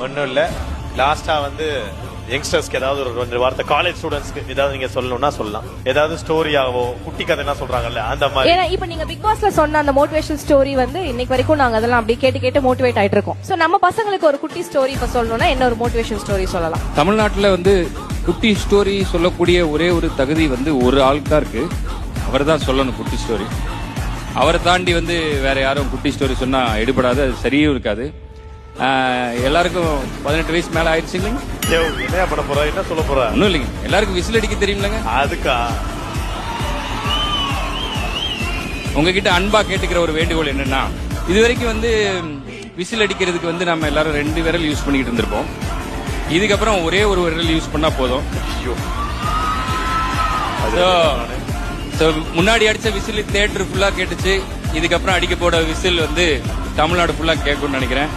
ஒன்றும் இல்லை. லாஸ்ட்டாக வந்து யங்ஸ்டர்ஸ்க்கு ஏதாவது ஒரு 2 வார்த்தை, காலேஜ் ஸ்டூடெண்ட்ஸ்க்கு ஏதாவது நீங்க சொல்லணும்னா சொல்லலாம். ஏதாவது ஸ்டோரியாவோ குட்டி கதைனா சொல்றாங்கல்ல அந்த மாதிரி. ஏன்னா இப்ப நீங்க பிக் பாஸ்ல சொன்ன அந்த மோட்டிவேஷனல் ஸ்டோரி வந்து இன்னைக்கு வரைக்கும் நாங்க அதெல்லாம் அப்படியே கேட்டு கேட்டு மோட்டிவேட் ஆயிட்டு இருக்கோம். சோ நம்ம பசங்களுக்கு ஒரு குட்டி ஸ்டோரி இப்ப சொல்லணும்னா என்ன ஒரு மோட்டிவேஷன் ஸ்டோரி சொல்லலாம்? தமிழ்நாட்டுல வந்து குட்டி ஸ்டோரி சொல்லக்கூடிய ஒரே ஒரு தகுதி வந்து ஒரு ஆளுக்கு தான் இருக்கு. அவர் தான் சொல்லணும் குட்டி ஸ்டோரி. அவரை தாண்டி வந்து வேற யாரும் குட்டி ஸ்டோரி சொன்னா எடுபடாது, அது சரியும் இருக்காது. எல்லாருக்கும் 18 வயசு மேல ஆயிடுச்சு இல்லைங்க. என்ன பண்ண போறா, என்ன சொல்ல போறா? ஒன்னும் இல்லைங்க, எல்லாருக்கும் விசில் அடிக்க தெரியும்லங்க. அதுக்கா உங்ககிட்ட அன்பா கேட்டுக்கிற ஒரு வேண்டுகோள் என்னன்னா, இது வரைக்கும் வந்து விசில் அடிக்கிறதுக்கு வந்து நம்ம எல்லாரும் 2 விரல் யூஸ் பண்ணிக்கிட்டு இருந்திருப்போம். இதுக்கப்புறம் ஒரே ஒரு விரல் யூஸ் பண்ணா போதும். முன்னாடி அடிச்ச விசில் தியேட்டர் ஃபுல்லா கேட்டுச்சு. இதுக்கப்புறம் அடிக்க போட விசில் வந்து தமிழ்நாடு ஃபுல்லா கேட்கும்னு நினைக்கிறேன்.